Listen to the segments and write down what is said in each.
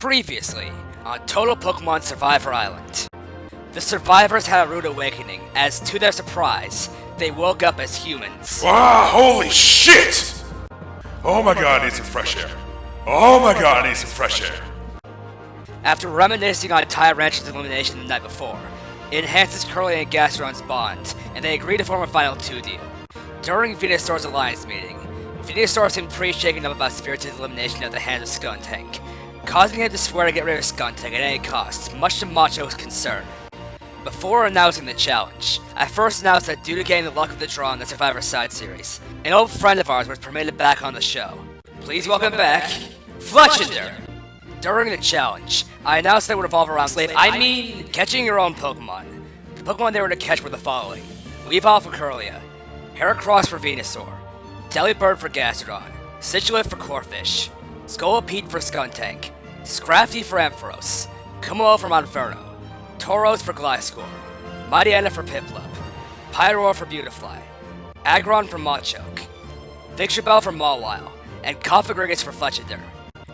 Previously, on Total Pokemon Survivor Island. The survivors had a rude awakening, as to their surprise, they woke up as humans. Wow, holy shit! Oh my god, I need some fresh air. Oh my god, I need some fresh air. After reminiscing on Tyrantular's elimination the night before, it enhances Curly and Gastrodon's bond, and they agree to form a final 2 deal. During Venusaur's alliance meeting, Venusaur seemed pretty shaken up about Spiritom's elimination at the hands of Skuntank, causing him to swear to get rid of Skuntank at any cost, much to Macho's concern. Before announcing the challenge, I first announced that due to getting the luck of the draw in the Survivor Side Series, an old friend of ours was permitted back on the show. Please welcome back, Fletchender! During the challenge, I announced that it would revolve around catching your own Pokemon. The Pokemon they were to catch were the following: Weavile for Curlia, Heracross for Venusaur, Delibird for Gastrodon, Sigilyph for Corphish, Scolipede for Skuntank, Scrafty for Ampharos, Kumalo for Monferno, Tauros for Gliscor, Mightyena for Piplup, Pyroar for Beautifly, Aggron for Machoke, Victreebel for Mawile, and Cofagrigus for Fletchender.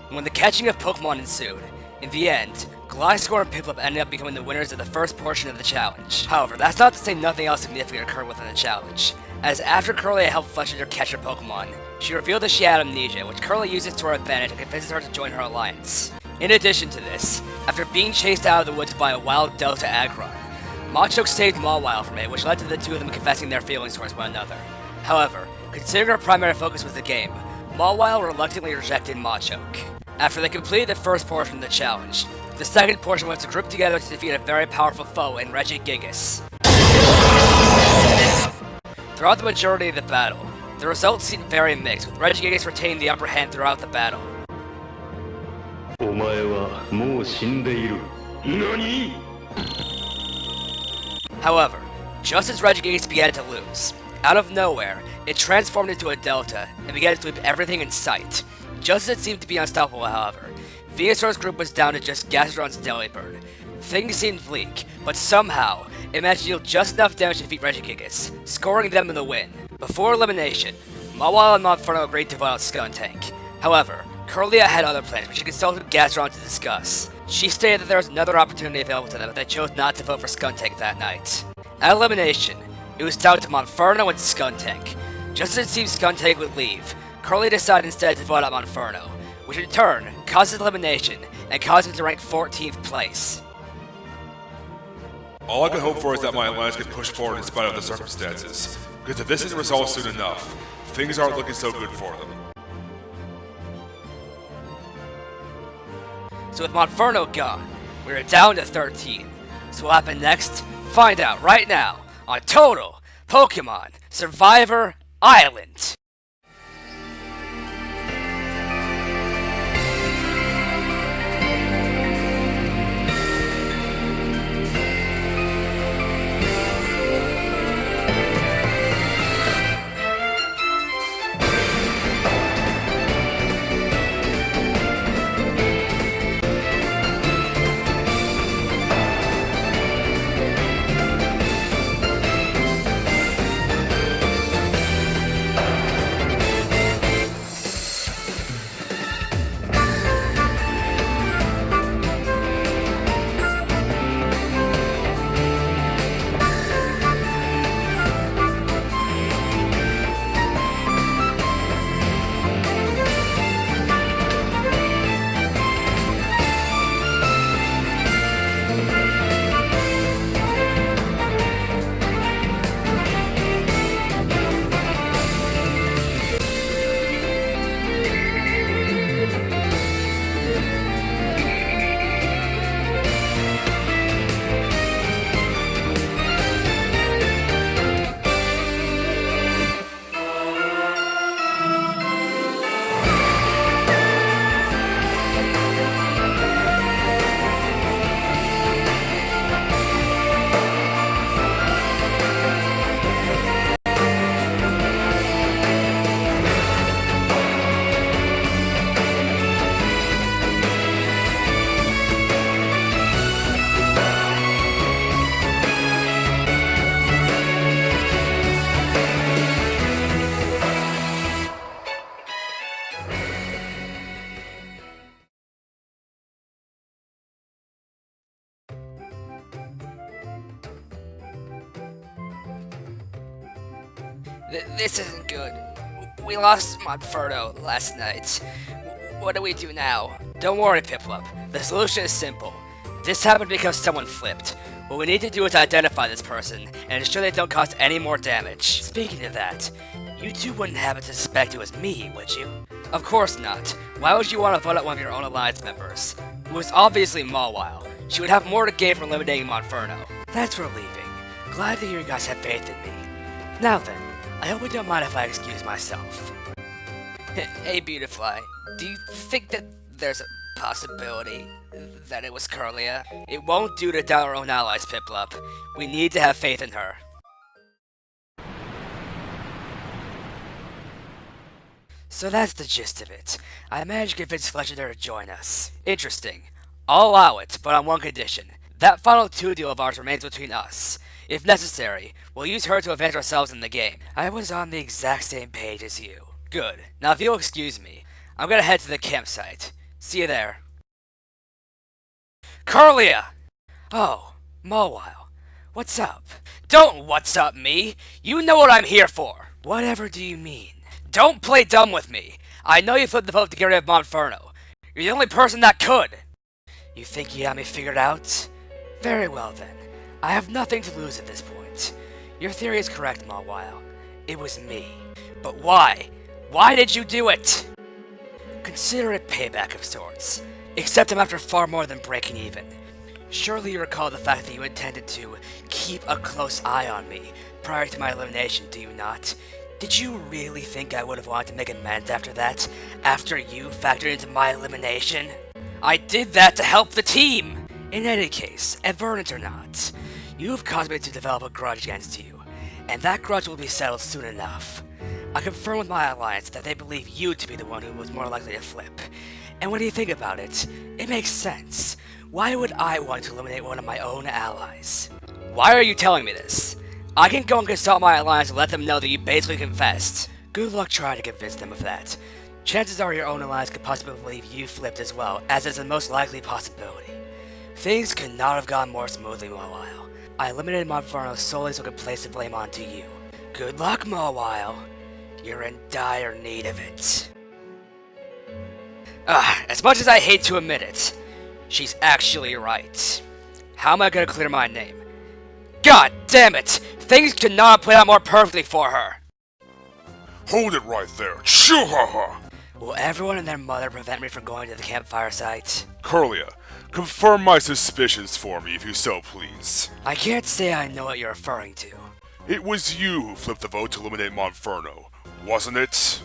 When the catching of Pokemon ensued, in the end, Gliscor and Piplup ended up becoming the winners of the first portion of the challenge. However, that's not to say nothing else significant occurred within the challenge, as after Curly helped Fletchender catch her Pokemon, she revealed that she had amnesia, which Curly uses to her advantage and convinces her to join her alliance. In addition to this, after being chased out of the woods by a wild Delta Aggron, Machoke saved Mawile from it, which led to the two of them confessing their feelings towards one another. However, considering her primary focus was the game, Mawile reluctantly rejected Machoke. After they completed the first portion of the challenge, the second portion was to group together to defeat a very powerful foe in Regigigas. Throughout the majority of the battle, the results seemed very mixed, with Regigigas retaining the upper hand throughout the battle. However, just as Regigigas began to lose, out of nowhere, it transformed into a Delta and began to sweep everything in sight. Just as it seemed to be unstoppable, however, Venusaur's group was down to just Gastrodon's Delibird. Things seemed bleak, but somehow, it managed to deal just enough damage to defeat Regigigas, scoring them in the win. Before elimination, Mawile and Monferno agreed to vote out Skuntank. However, Curlia had other plans, which she consulted Gastrodon to discuss. She stated that there was another opportunity available to them, but they chose not to vote for Skuntank that night. At elimination, it was down to Monferno and Skuntank. Just as it seemed Skuntank would leave, Curly decided instead to vote out Monferno, which in turn caused his elimination and caused him to rank 14th place. All I can hope for is that my alliance gets pushed forward in spite of the circumstances, because if this isn't resolved soon enough, things aren't looking so good for them. So with Monferno gone, we're down to 13. So what will happen next? Find out right now on Total Pokemon Survivor Island. This isn't good. We lost Monferno last night. What do we do now? Don't worry, Piplup. The solution is simple. This happened because someone flipped. What we need to do is identify this person and ensure they don't cause any more damage. Speaking of that, you two wouldn't happen to suspect it was me, would you? Of course not. Why would you want to vote out one of your own alliance members? It was obviously Mawile. She would have more to gain from eliminating Monferno. That's relieving. Glad to hear you guys have faith in me. Now then, I hope you don't mind if I excuse myself. Hey, Beautifly, do you think that there's a possibility that it was Curlia? It won't do to doubt our own allies, Piplup. We need to have faith in her. So that's the gist of it. I managed to convince Fletcher to join us. Interesting. I'll allow it, but on one condition. That final 2 deal of ours remains between us. If necessary, we'll use her to advance ourselves in the game. I was on the exact same page as you. Good. Now if you'll excuse me, I'm gonna head to the campsite. See you there. Curlia! Oh, Mawile. What's up? Don't what's up me! You know what I'm here for! Whatever do you mean? Don't play dumb with me! I know you flipped the vote to get rid of Monferno. You're the only person that could! You think you have me figured out? Very well then. I have nothing to lose at this point. Your theory is correct, Mawile. It was me. But why? Why did you do it? Consider it payback of sorts. Except I'm after far more than breaking even. Surely you recall the fact that you intended to keep a close eye on me prior to my elimination, do you not? Did you really think I would have wanted to make amends after that? After you factored into my elimination? I did that to help the team! In any case, averted or not, you have caused me to develop a grudge against you, and that grudge will be settled soon enough. I confirm with my alliance that they believe you to be the one who was more likely to flip. And when you think about it, it makes sense. Why would I want to eliminate one of my own allies? Why are you telling me this? I can go and consult my alliance and let them know that you basically confessed. Good luck trying to convince them of that. Chances are your own alliance could possibly believe you flipped as well, as is the most likely possibility. Things could not have gone more smoothly, Mawile. I eliminated Monferno solely so I could place the blame onto you. Good luck, Mawile. You're in dire need of it. As much as I hate to admit it, she's actually right. How am I gonna clear my name? God damn it! Things could not have played out more perfectly for her! Hold it right there. Choo-ha-ha! Will everyone and their mother prevent me from going to the campfire site? Curlia, confirm my suspicions for me if you so please. I can't say I know what you're referring to. It was you who flipped the vote to eliminate Monferno, wasn't it?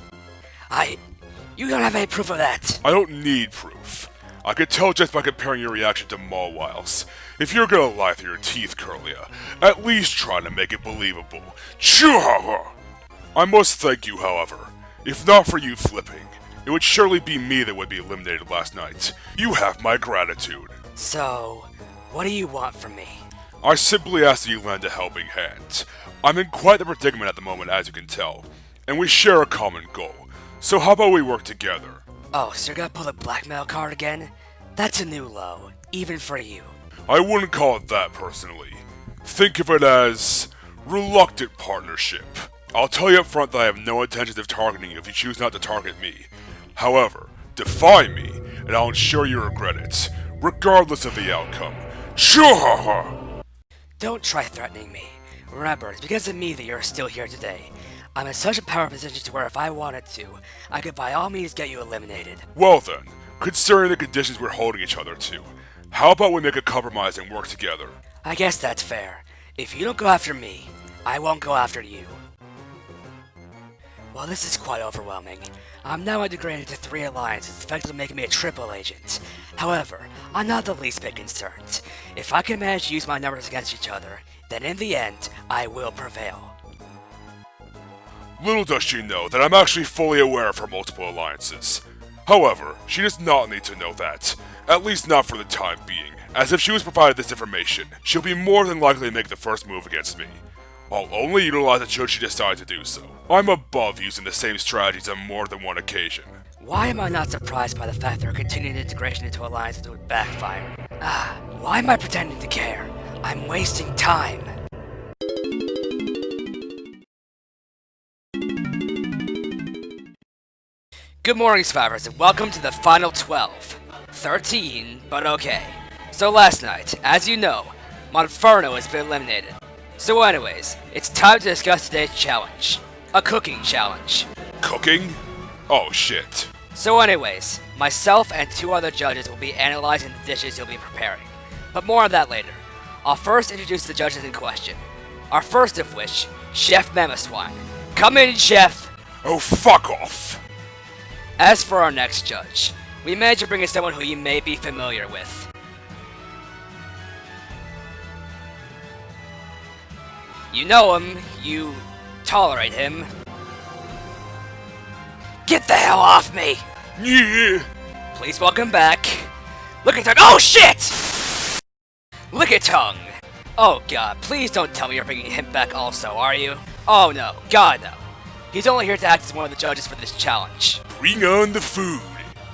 You don't have any proof of that. I don't need proof. I could tell just by comparing your reaction to Mawile's. If you're gonna lie through your teeth, Curlia, at least try to make it believable. Choo-ha-ha! I must thank you, however. If not for you flipping, it would surely be me that would be eliminated last night. You have my gratitude. So, what do you want from me? I simply ask that you lend a helping hand. I'm in quite the predicament at the moment, as you can tell, and we share a common goal. So how about we work together? Oh, so you're gonna pull the blackmail card again? That's a new low, even for you. I wouldn't call it that personally. Think of it as reluctant partnership. I'll tell you up front that I have no intentions of targeting you if you choose not to target me. However, defy me, and I'll ensure you regret it, regardless of the outcome. Choo-ha-ha! Don't try threatening me. Remember, it's because of me that you're still here today. I'm in such a power position to where if I wanted to, I could by all means get you eliminated. Well then, considering the conditions we're holding each other to, how about we make a compromise and work together? I guess that's fair. If you don't go after me, I won't go after you. Well, this is quite overwhelming. I'm now integrated into 3 alliances, effectively making me a triple agent. However, I'm not the least bit concerned. If I can manage to use my numbers against each other, then in the end, I will prevail. Little does she know that I'm actually fully aware of her multiple alliances. However, she does not need to know that, at least not for the time being, as if she was provided this information, she'll be more than likely to make the first move against me. I'll only utilize it should she decide to do so. I'm above using the same strategies on more than one occasion. Why am I not surprised by the fact that her continued integration into alliances would backfire? Why am I pretending to care? I'm wasting time. Good morning, survivors, and welcome to the final 12. 13, but okay. So last night, as you know, Monferno has been eliminated. So anyways, it's time to discuss today's challenge. A cooking challenge. Cooking? Oh shit. So anyways, myself and two other judges will be analyzing the dishes you'll be preparing. But more on that later. I'll first introduce the judges in question. Our first of which, Chef Mamoswine. Come in, Chef! Oh, fuck off! As for our next judge, we managed to bring in someone who you may be familiar with. You know him, you tolerate him. Get the hell off me! Yeah! Please welcome back. Lickitung. Oh shit! Lickitung. Oh god, please don't tell me you're bringing him back also, are you? Oh no, god no. He's only here to act as one of the judges for this challenge. Bring on the food!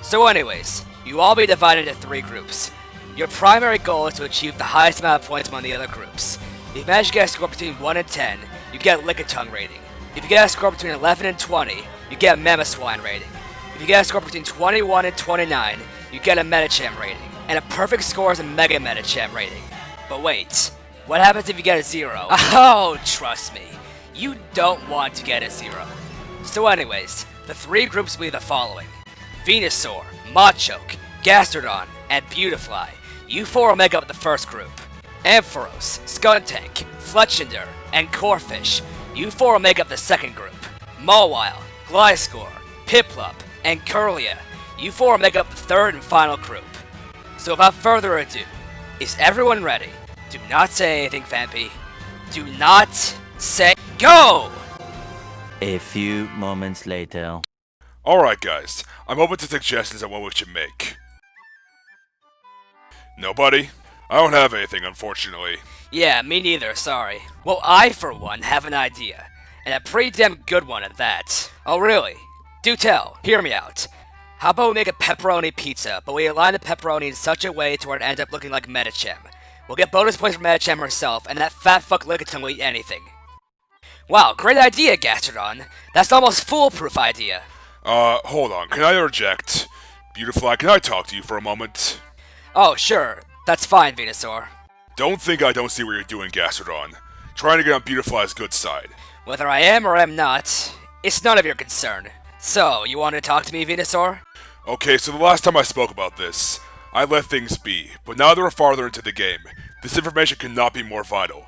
So anyways, you all be divided into 3 groups. Your primary goal is to achieve the highest amount of points among the other groups. If you manage to get a score between 1 and 10, you get a Lickitung rating. If you get a score between 11 and 20, you get a Mamoswine rating. If you get a score between 21 and 29, you get a Medicham rating. And a perfect score is a Mega Medicham rating. But wait, what happens if you get a 0? Oh, trust me, you don't want to get a 0. So anyways, the 3 groups will be the following. Venusaur, Machoke, Gastrodon, and Beautifly. You 4 will make up the first group. Ampharos, Skuntank, Fletchinder, and Corphish. You 4 will make up the second group. Mawile, Gliscor, Piplup, and Curlia. You 4 will make up the third and final group. So without further ado, is everyone ready? Do not say anything, Vampy. Do not say go! A few moments later. Alright guys, I'm open to suggestions on what we should make. Nobody? I don't have anything, unfortunately. Yeah, me neither, sorry. Well, I, for one, have an idea. And a pretty damn good one at that. Oh, really? Do tell. Hear me out. How about we make a pepperoni pizza, but we align the pepperoni in such a way to where it ends up looking like Medicham. We'll get bonus points from Medicham herself, and that fat fuck Lickitung will eat anything. Wow, great idea, Gastrodon. That's almost foolproof idea. Hold on, can I interject? Beautifly, can I talk to you for a moment? Oh, sure. That's fine, Venusaur. Don't think I don't see what you're doing, Gastrodon. Trying to get on Beautifly's good side. Whether I am or am not, it's none of your concern. So, you want to talk to me, Venusaur? Okay, so the last time I spoke about this, I let things be, but now that we're farther into the game, this information cannot be more vital.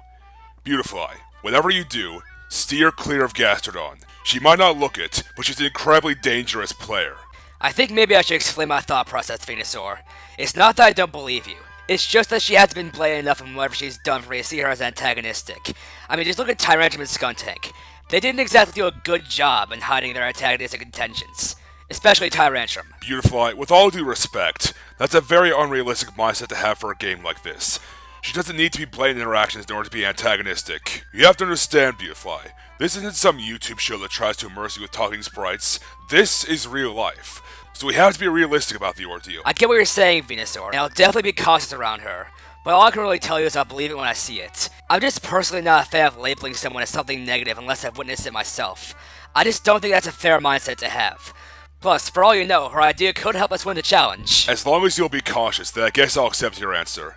Beautifly, whatever you do, steer clear of Gastrodon. She might not look it, but she's an incredibly dangerous player. I think maybe I should explain my thought process, Venusaur. It's not that I don't believe you. It's just that she hasn't been blatant enough in whatever she's done for me to see her as antagonistic. I mean, just look at Tyrantrum and Skuntank. They didn't exactly do a good job in hiding their antagonistic intentions. Especially Tyrantrum. Beautifly, with all due respect, that's a very unrealistic mindset to have for a game like this. She doesn't need to be blatant interactions in order to be antagonistic. You have to understand, Beautifly, this isn't some YouTube show that tries to immerse you with talking sprites. This is real life. So we have to be realistic about the ordeal. I get what you're saying, Venusaur, and I'll definitely be cautious around her. But all I can really tell you is I'll believe it when I see it. I'm just personally not a fan of labeling someone as something negative unless I've witnessed it myself. I just don't think that's a fair mindset to have. Plus, for all you know, her idea could help us win the challenge. As long as you'll be cautious, then I guess I'll accept your answer.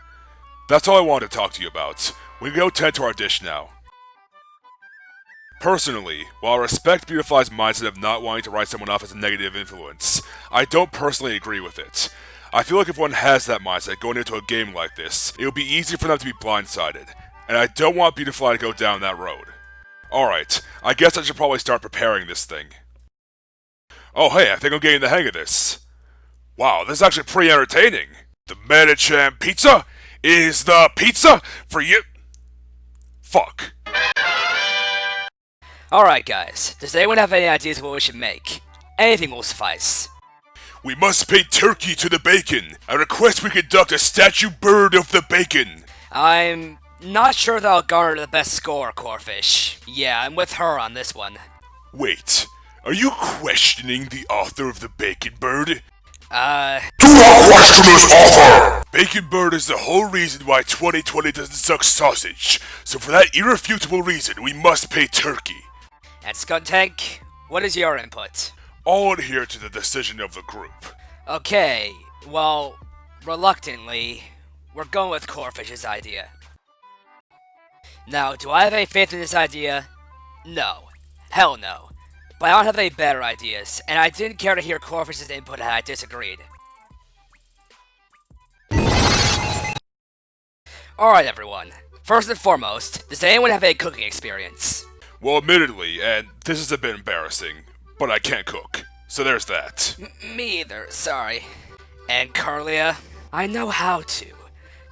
That's all I wanted to talk to you about. We can go tend to our dish now. Personally, while I respect Beautifly's mindset of not wanting to write someone off as a negative influence, I don't personally agree with it. I feel like if one has that mindset going into a game like this, it will be easy for them to be blindsided, and I don't want Beautifly to go down that road. Alright, I guess I should probably start preparing this thing. Oh hey, I think I'm getting the hang of this. Wow, this is actually pretty entertaining. The Medicham pizza is the pizza for you. Fuck. Alright guys, does anyone have any ideas of what we should make? Anything will suffice. We must pay turkey to the bacon. I request we conduct a statue bird of the bacon. I'm not sure that'll garner the best score, Corphish. Yeah, I'm with her on this one. Wait, are you questioning the author of the bacon bird? Do not question this author! Bacon bird is the whole reason why 2020 doesn't suck sausage. So for that irrefutable reason, we must pay turkey. And Skuntank, what is your input? I'll adhere to the decision of the group. Okay, well, reluctantly, we're going with Corefish's idea. Now, do I have any faith in this idea? No. Hell no. But I don't have any better ideas, and I didn't care to hear Corefish's input had I disagreed. Alright everyone, first and foremost, does anyone have any cooking experience? Well, admittedly, and this is a bit embarrassing, but I can't cook. So there's that. Me either, sorry. And Carlia? I know how to,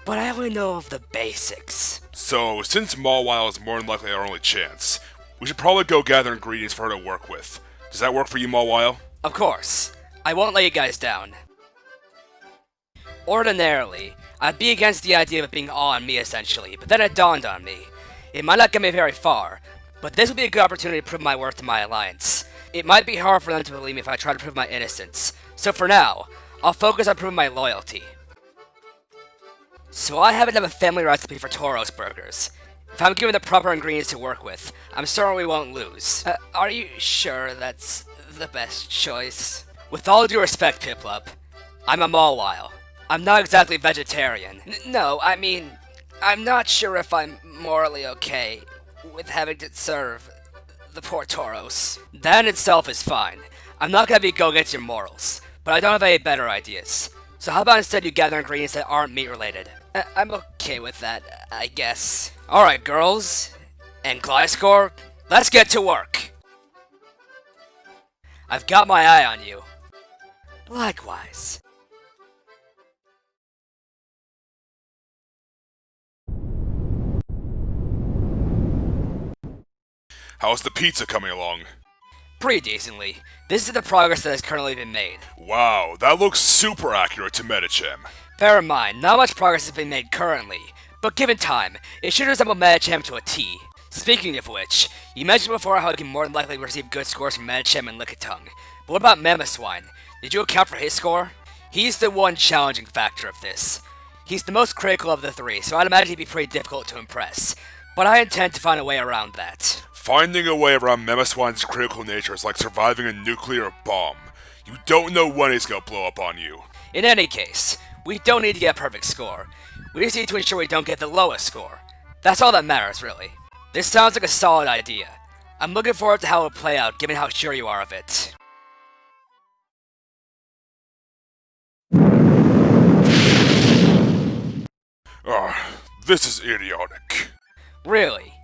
but I only know of the basics. So, since Mawile is more than likely our only chance, we should probably go gather ingredients for her to work with. Does that work for you, Mawile? Of course. I won't let you guys down. Ordinarily, I'd be against the idea of it being all on me essentially, but then it dawned on me. It might not get me very far, but this would be a good opportunity to prove my worth to my alliance. It might be hard for them to believe me if I try to prove my innocence, so for now, I'll focus on proving my loyalty. So I happen to have a family recipe for Toros burgers. If I'm given the proper ingredients to work with, I'm certain we won't lose. Are you sure that's the best choice? With all due respect, Piplup, I'm a Mawile. I'm not exactly vegetarian. No, I mean, I'm not sure if I'm morally okay with having to serve the poor Toros. That in itself is fine. I'm not gonna be go against your morals, but I don't have any better ideas. So how about instead you gather ingredients that aren't meat related? I'm okay with that, I guess. Alright, girls. And Gliscor, let's get to work. I've got my eye on you. Likewise. How's the pizza coming along? Pretty decently. This is the progress that has currently been made. Wow, that looks super accurate to Metachem. Bear in mind, not much progress has been made currently, but given time, it should resemble Metachem to a T. Speaking of which, you mentioned before how you can more than likely receive good scores from Metachem and Lickitung. But what about Mamoswine? Did you account for his score? He's the one challenging factor of this. He's the most critical of the three, so I'd imagine he'd be pretty difficult to impress. But I intend to find a way around that. Finding a way around Mamoswine's critical nature is like surviving a nuclear bomb. You don't know when it's gonna blow up on you. In any case, we don't need to get a perfect score. We just need to ensure we don't get the lowest score. That's all that matters, really. This sounds like a solid idea. I'm looking forward to how it will play out, given how sure you are of it. This is idiotic. Really?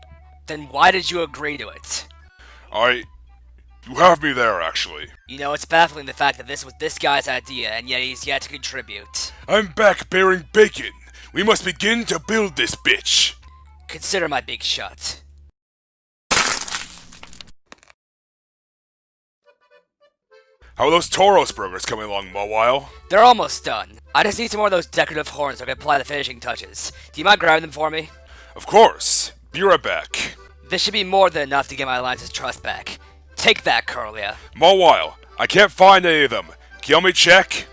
Then why did you agree to it? You have me there, actually. You know, it's baffling the fact that this was this guy's idea, and yet he's yet to contribute. I'm back bearing bacon. We must begin to build this bitch. Consider my big shot. How are those Toros burgers coming along, Mawile? They're almost done. I just need some more of those decorative horns so I can apply the finishing touches. Do you mind grabbing them for me? Of course. Be right back. This should be more than enough to get my alliance's trust back. Take that, Carlia. Mawile, I can't find any of them. Can you help me check?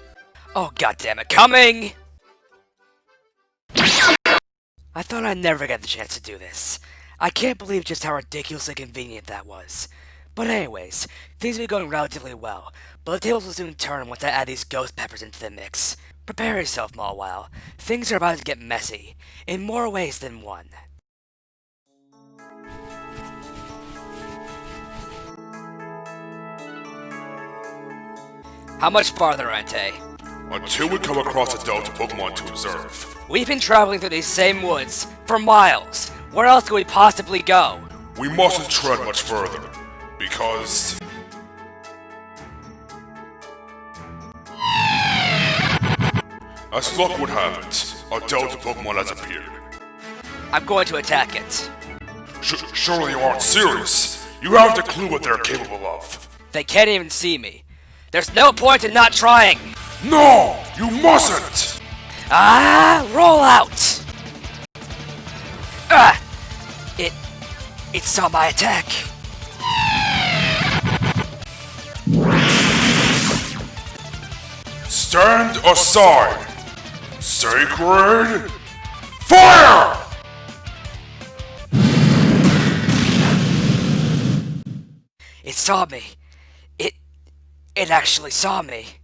Oh, goddammit, coming! I thought I'd never get the chance to do this. I can't believe just how ridiculously convenient that was. But anyways, things will be going relatively well, but the tables will soon turn once I add these ghost peppers into the mix. Prepare yourself, Mawile. Things are about to get messy, in more ways than one. How much farther, Ante? Until we come across a Delta Pokemon to observe. We've been traveling through these same woods for miles. Where else could we possibly go? We mustn't tread much further, because... as luck would have it, a Delta Pokemon has appeared. I'm going to attack it. Surely you aren't serious. You haven't a clue what they're capable of. They can't even see me. There's no point in not trying! No! You mustn't! Ah! Roll out! Ah! It saw my attack. Stand aside! Sacred... Fire! It saw me. It actually saw me.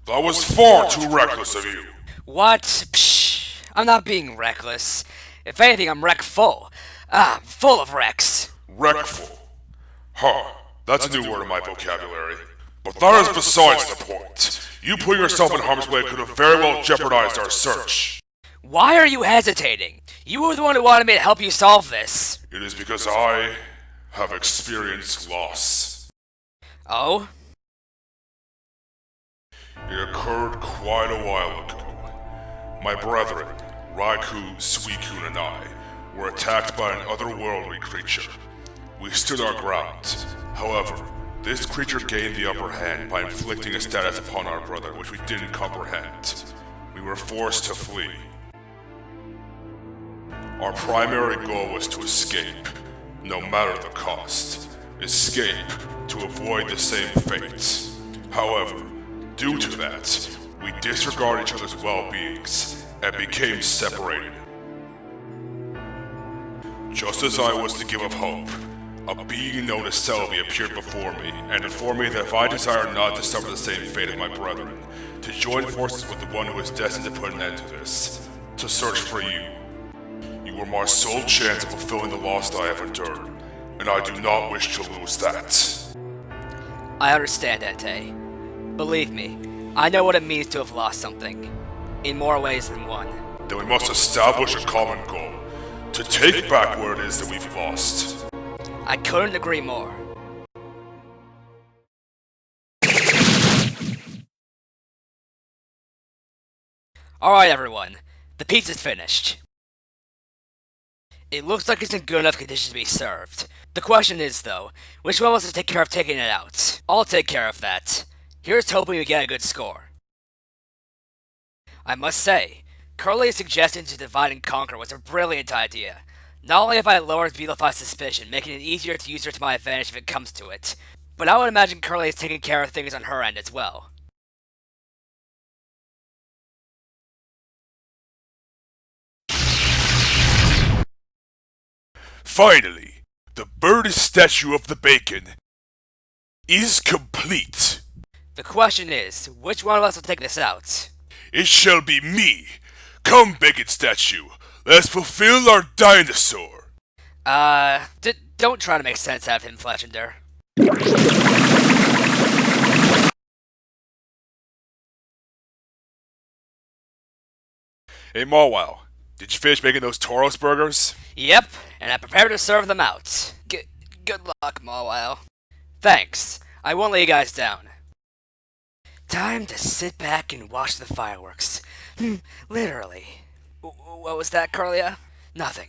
That was far too reckless of you. What? Psh, I'm not being reckless. If anything, I'm wreck-full. I'm full of wrecks. Wreckful. Huh. That's a new word in my vocabulary. But that is besides the point. You putting yourself in harm's way could have very well jeopardized our search. Why are you hesitating? You were the one who wanted me to help you solve this. It is because I have experienced loss. Oh? It occurred quite a while ago. My brethren, Raikou, Suicune, and I were attacked by an otherworldly creature. We stood our ground. However, this creature gained the upper hand by inflicting a status upon our brother which we didn't comprehend. We were forced to flee. Our primary goal was to escape, no matter the cost. Escape to avoid the same fate. However, due to that, we disregarded each other's well-beings and became separated. Just as I was to give up hope, a being known as Selby appeared before me and informed me that if I desired not to suffer the same fate as my brethren, to join forces with the one who is destined to put an end to this, to search for you. You were my sole chance of fulfilling the loss I have endured, and I do not wish to lose that. I understand, Entei. Believe me, I know what it means to have lost something. In more ways than one. Then we must establish a common goal, to take back what it is that we've lost. I couldn't agree more. Alright everyone, the pizza's finished. It looks like it's in good enough condition to be served. The question is though, which one wants to take care of taking it out? I'll take care of that. Here's hoping we get a good score. I must say, Curly's suggestion to divide and conquer was a brilliant idea. Not only have I lowered Vilifi's suspicion, making it easier to use her to my advantage if it comes to it, but I would imagine Curly is taking care of things on her end as well. Finally, the bird statue of the bacon is complete. The question is, which one of us will take this out? It shall be me. Come, bacon statue. Let's fulfill our dinosaur. Don't try to make sense out of him, Fletchender. Hey, Marwell, did you finish making those Tauros burgers? Yep, and I'm prepared to serve them out. Good luck, Mawile. Thanks. I won't let you guys down. Time to sit back and watch the fireworks. Literally. What was that, Carlia? Nothing.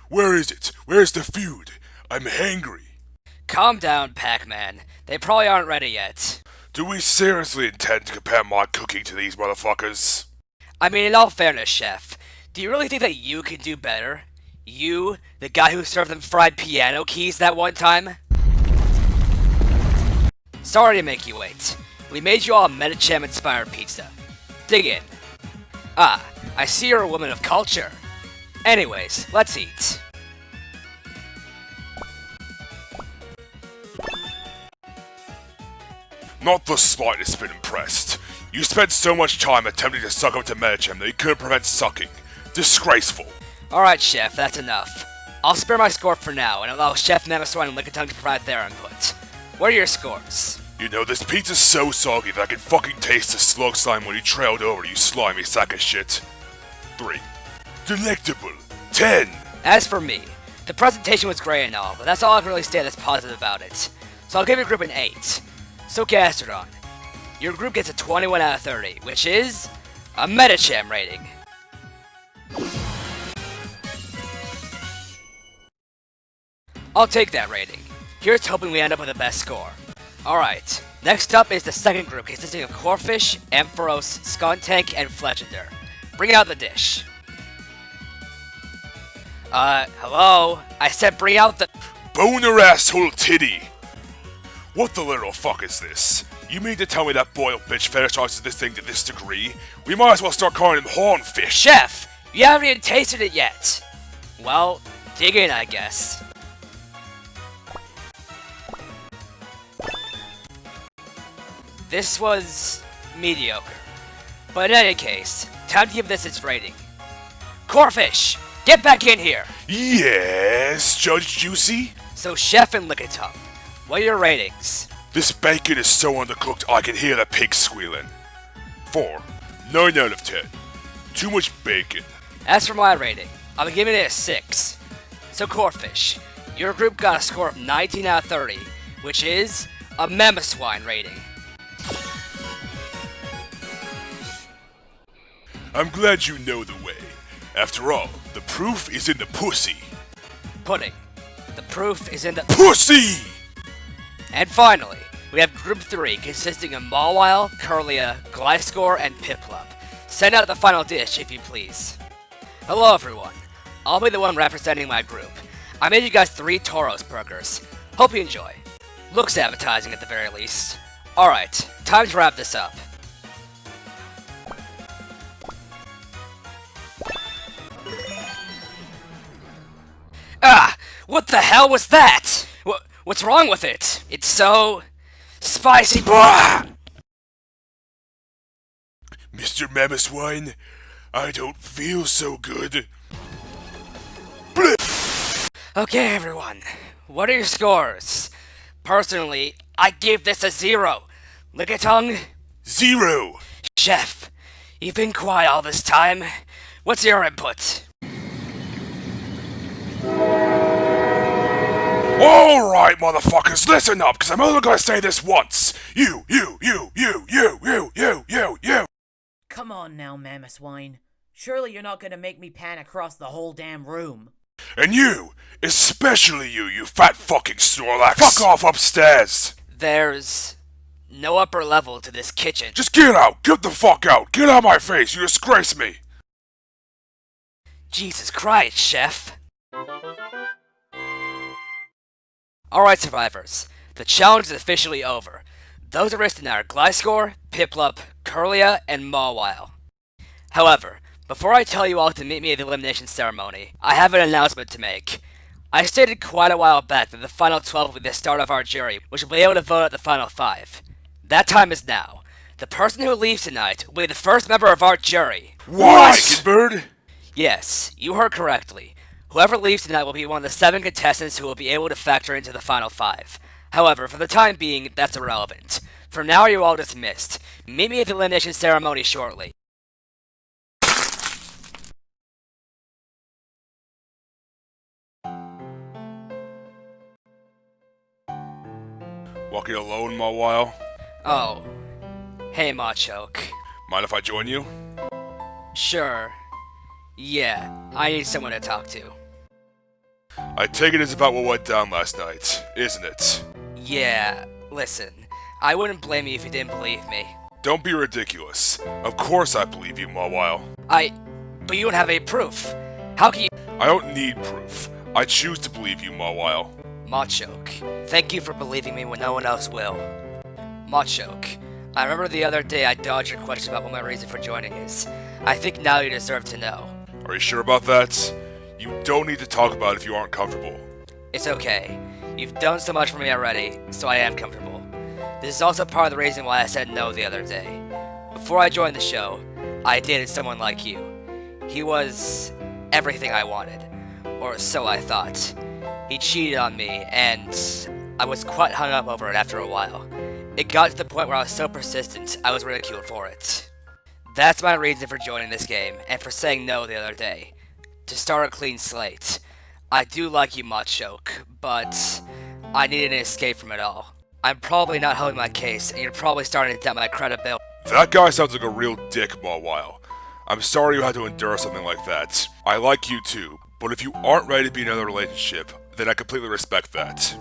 Where is it? Where's the feud? I'm hangry. Calm down, Pac-Man. They probably aren't ready yet. Do we seriously intend to compare my cooking to these motherfuckers? I mean, in all fairness, Chef, do you really think that you can do better? You, the guy who served them fried piano keys that one time? Sorry to make you wait. We made you all a Medicham-inspired pizza. Dig in. Ah, I see you're a woman of culture. Anyways, let's eat. Not the slightest bit impressed. You spent so much time attempting to suck up to Medicham that you couldn't prevent sucking. Disgraceful. Alright, Chef, that's enough. I'll spare my score for now and allow Chef Namaswine and Lickitung to provide their input. What are your scores? You know, this pizza's so soggy that I can fucking taste the slug slime when you trailed over, you slimy sack of shit. 3. Delectable. 10. As for me, the presentation was great and all, but that's all I can really say that's positive about it. So I'll give your group an 8. So Gastrodon, your group gets a 21 out of 30, which is a Medicham rating. I'll take that rating. Here's hoping we end up with the best score. Alright, next up is the second group consisting of Corfish, Ampharos, Skuntank, and Fletchender. Bring out the dish. Hello? I said bring out the— Boner asshole titty! What the literal fuck is this? You mean to tell me that boiled bitch fetishizes this thing to this degree? We might as well start calling him hornfish. Chef! You haven't even tasted it yet! Well, dig in, I guess. This was mediocre. But in any case, time to give this its rating. Corfish! Get back in here! Yes, Judge Juicy? So, Chef and Lickitung, what are your ratings? This bacon is so undercooked I can hear the pigs squealing. 4. 9 out of 10. Too much bacon. As for my rating, I'm giving it a 6. So, Corfish, your group got a score of 19 out of 30, which is a Mamoswine rating. I'm glad you know the way. After all, the proof is in the pussy. Pudding. The proof is in the PUSSY! And finally, we have Group 3 consisting of Mawile, Curlia, Gliscor, and Piplup. Send out the final dish, if you please. Hello everyone. I'll be the one representing my group. I made you guys 3 Tauros burgers. Hope you enjoy. Looks appetizing at the very least. Alright, time to wrap this up. Ah! What the hell was that? What's wrong with it? It's so... spicy. Blah! Mr. Mamoswine, I don't feel so good. Bleh. Okay, everyone. What are your scores? Personally, I give this a 0. Lickitung? 0. Chef, you've been quiet all this time. What's your input? Alright, motherfuckers, listen up, because I'm only gonna say this once. You. Come on now, Mamoswine. Surely you're not gonna make me pan across the whole damn room. And you, especially you fat fucking Snorlax. Fuck off upstairs. There's no upper level to this kitchen. Just get out, get the fuck out, get out of my face, you disgrace me. Jesus Christ, Chef. Alright, survivors. The challenge is officially over. Those arrested now are Gliscor, Piplup, Curlia, and Mawile. However, before I tell you all to meet me at the elimination ceremony, I have an announcement to make. I stated quite a while back that the final 12 will be the start of our jury, which will be able to vote at the final 5. That time is now. The person who leaves tonight will be the first member of our jury. What? Bird? Yes, you heard correctly. Whoever leaves tonight will be one of the 7 contestants who will be able to factor into the final 5. However, for the time being, that's irrelevant. For now, you're all dismissed. Meet me at the elimination ceremony shortly. Walking alone, Mawile? Oh. Hey, Machoke. Mind if I join you? Sure. Yeah, I need someone to talk to. I take it it's about what went down last night, isn't it? Yeah, listen. I wouldn't blame you if you didn't believe me. Don't be ridiculous. Of course I believe you, Mawile. But you don't have any proof. How can you— I don't need proof. I choose to believe you, Mawile. Machoke, thank you for believing me when no one else will. Machoke, I remember the other day I dodged your question about what my reason for joining is. I think now you deserve to know. Are you sure about that? You don't need to talk about it if you aren't comfortable. It's okay. You've done so much for me already, so I am comfortable. This is also part of the reason why I said no the other day. Before I joined the show, I dated someone like you. He was everything I wanted, or so I thought. He cheated on me, and I was quite hung up over it after a while. It got to the point where I was so persistent, I was ridiculed for it. That's my reason for joining this game, and for saying no the other day. To start a clean slate. I do like you, Machoke, but I needed an escape from it all. I'm probably not helping my case, and you're probably starting to doubt my credibility. That guy sounds like a real dick, Mawile. I'm sorry you had to endure something like that. I like you too, but if you aren't ready to be in another relationship, then I completely respect that.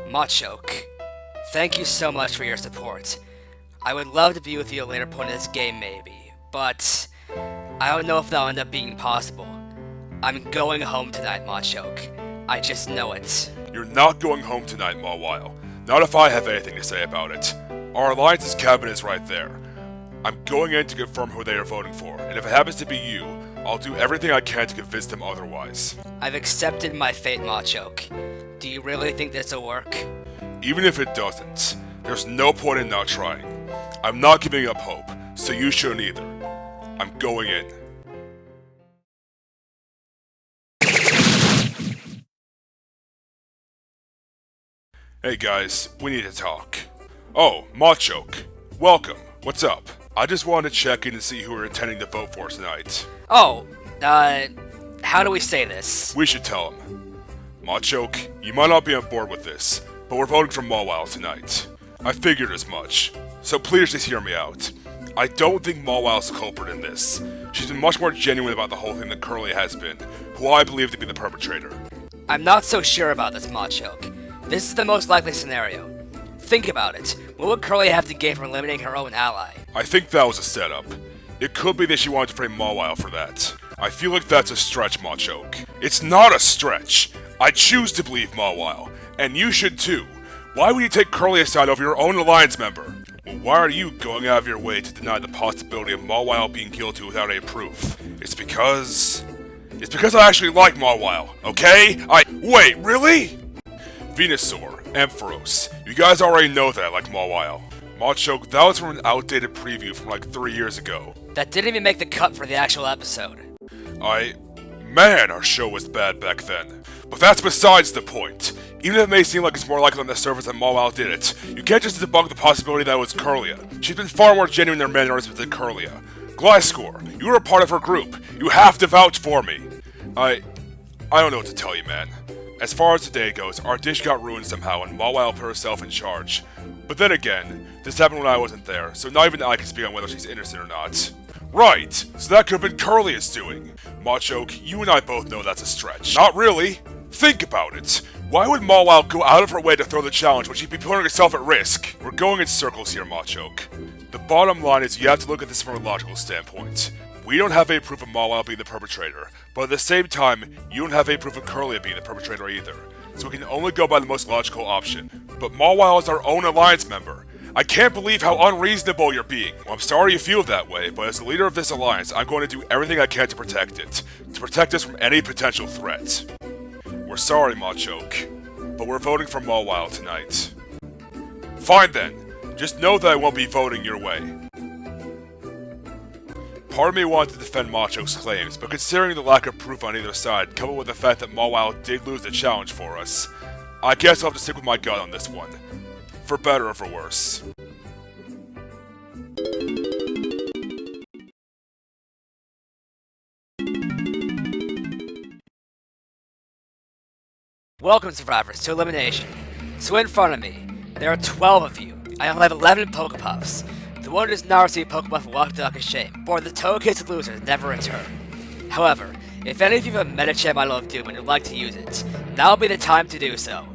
Machoke, thank you so much for your support. I would love to be with you at a later point in this game maybe, but I don't know if that'll end up being possible. I'm going home tonight, Machoke. I just know it. You're not going home tonight, Mawile. Not if I have anything to say about it. Our alliance's cabinet is right there. I'm going in to confirm who they are voting for, and if it happens to be you, I'll do everything I can to convince them otherwise. I've accepted my fate, Machoke. Do you really think this'll work? Even if it doesn't, there's no point in not trying. I'm not giving up hope, so you shouldn't either. I'm going in. Hey guys, we need to talk. Oh, Machoke. Welcome. What's up? I just wanted to check in to see who we're intending to vote for tonight. Oh, how do we say this? We should tell him. Machoke, you might not be on board with this, but we're voting for Mawile tonight. I figured as much, so please just hear me out. I don't think Mawile's the culprit in this. She's been much more genuine about the whole thing than Curly has been, who I believe to be the perpetrator. I'm not so sure about this, Machoke. This is the most likely scenario. Think about it. What would Curly have to gain from eliminating her own ally? I think that was a setup. It could be that she wanted to frame Mawile for that. I feel like that's a stretch, Machoke. It's not a stretch. I choose to believe Mawile, and you should too. Why would you take Curly aside over your own alliance member? Well, why are you going out of your way to deny the possibility of Mawile being guilty without any proof? It's because I actually like Mawile, okay? Wait, really? Venusaur, Ampharos, you guys already know that I like Mawile. Machoke, that was from an outdated preview from like 3 years ago. That didn't even make the cut for the actual episode. Man, our show was bad back then. But that's besides the point. Even if it may seem like it's more likely on the surface that Mawile did it, you can't just debunk the possibility that it was Curlia. She's been far more genuine in her mannerisms than Curlia. Gliscor, you were a part of her group. You have to vouch for me. I don't know what to tell you, man. As far as today goes, our dish got ruined somehow and Mawile put herself in charge. But then again, this happened when I wasn't there, so not even I can speak on whether she's innocent or not. Right, so that could have been Curlia's doing. Machoke, you and I both know that's a stretch. Not really. Think about it. Why would Mawile go out of her way to throw the challenge when she'd be putting herself at risk? We're going in circles here, Machoke. The bottom line is you have to look at this from a logical standpoint. We don't have any proof of Mawile being the perpetrator, but at the same time, you don't have any proof of Curlia being the perpetrator either. So we can only go by the most logical option. But Mawile is our own alliance member. I can't believe how unreasonable you're being. Well, I'm sorry you feel that way, but as the leader of this alliance, I'm going to do everything I can to protect it. To protect us from any potential threat. We're sorry, Machoke, but we're voting for Mawile tonight. Fine then. Just know that I won't be voting your way. Part of me wanted to defend Machoke's claims, but considering the lack of proof on either side, coupled with the fact that Mawile did lose the challenge for us, I guess I'll have to stick with my gut on this one. For better or for worse. Welcome, survivors, to elimination. So in front of me, there are 12 of you. I only have 11 Pokepuffs. The one who does not receive Pokepuff will walk the dock of shame, or the toe-kissed losers never return. However, if any of you have a Medicham Idol of Doom and would like to use it, now will be the time to do so.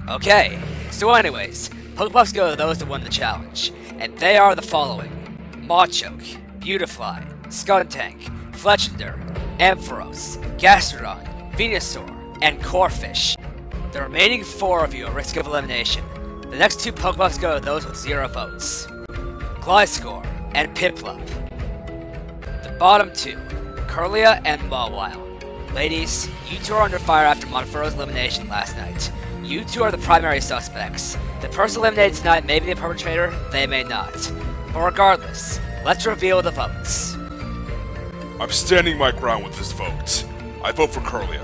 Okay, so anyways, Pokepuffs go to those that won the challenge, and they are the following: Machoke, Beautifly, Skuntank, Fletchender, Ampharos, Gastrodon, Venusaur, and Corphish. The remaining 4 of you are at risk of elimination. The next 2 Pokepuffs go to those with 0 votes: Gliscor and Piplup. The bottom 2, Curlia and Mawile. Ladies, you 2 are under fire after Monfero's elimination last night. You 2 are the primary suspects. The person eliminated tonight may be the perpetrator, they may not. But regardless, let's reveal the votes. I'm standing my ground with this vote. I vote for Curlia.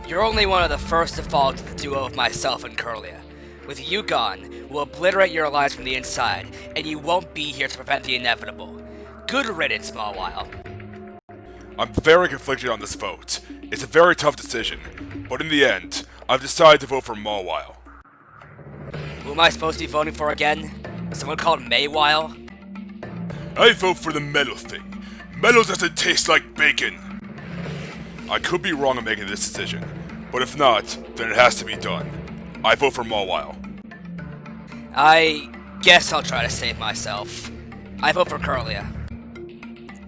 You're only one of the first to fall to the duo of myself and Curlia. With you gone, we'll obliterate your alliance from the inside, and you won't be here to prevent the inevitable. Good riddance, Mawile. I'm very conflicted on this vote. It's a very tough decision, but in the end, I've decided to vote for Mawile. Who am I supposed to be voting for again? Someone called Maywile? I vote for the metal thing. Metal doesn't taste like bacon. I could be wrong in making this decision, but if not, then it has to be done. I vote for Mawile. I guess I'll try to save myself. I vote for Curlia.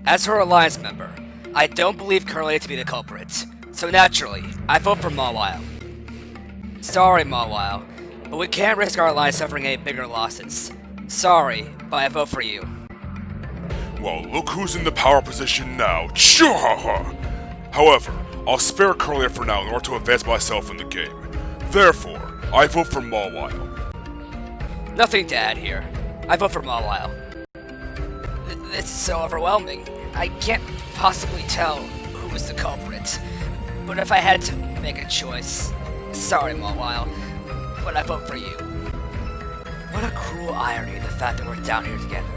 As her alliance member, I don't believe Curlia to be the culprit, so naturally, I vote for Mawile. Sorry, Mawile, but we can't risk our lives suffering any bigger losses. Sorry, but I vote for you. Well, look who's in the power position now. Choo-ha-ha! However, I'll spare Curlia for now in order to advance myself in the game. Therefore, I vote for Mawile. Nothing to add here. I vote for Mawile. This is so overwhelming. I can't possibly tell who is the culprit. But if I had to make a choice, sorry, Mawile, but I vote for you. What a cruel irony, the fact that we're down here together.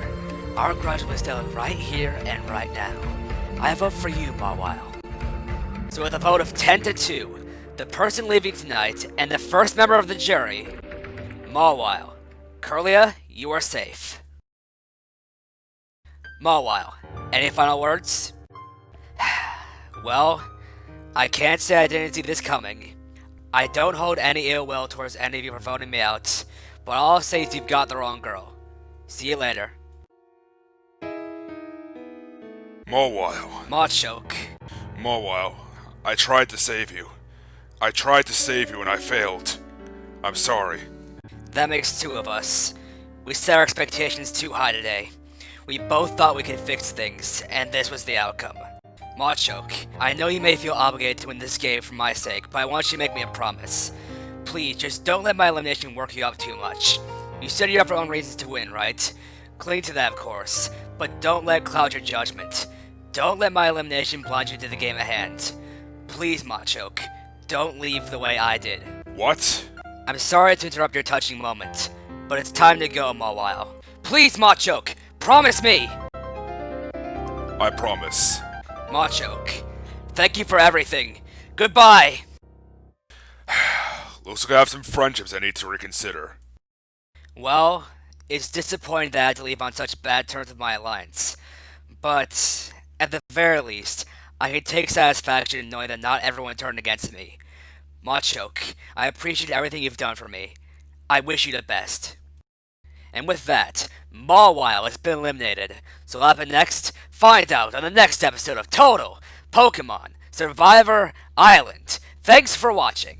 Our grudge was settled right here and right now. I vote for you, Mawile. So with a vote of 10 to 2, the person leaving tonight and the first member of the jury, Mawile. Curlia, you are safe. Mawile, any final words? Well, I can't say I didn't see this coming. I don't hold any ill will towards any of you for voting me out, but all I'll say is you've got the wrong girl. See you later. Mawile. Machoke. Mawile, I tried to save you. I tried to save you and I failed. I'm sorry. That makes two of us. We set our expectations too high today. We both thought we could fix things, and this was the outcome. Machoke, I know you may feel obligated to win this game for my sake, but I want you to make me a promise. Please, just don't let my elimination work you up too much. You said you have your own reasons to win, right? Cling to that, of course, but don't let it cloud your judgment. Don't let my elimination blind you to the game at hand. Please, Machoke, don't leave the way I did. What? I'm sorry to interrupt your touching moment, but it's time to go, Mawile. Please, Machoke, promise me! I promise. Machoke, thank you for everything. Goodbye! Looks like I have some friendships I need to reconsider. Well, it's disappointing that I had to leave on such bad terms with my alliance. But, at the very least, I can take satisfaction in knowing that not everyone turned against me. Machoke, I appreciate everything you've done for me. I wish you the best. And with that, Mawile has been eliminated. So what happened next? Find out on the next episode of Total Pokemon Survivor Island. Thanks for watching.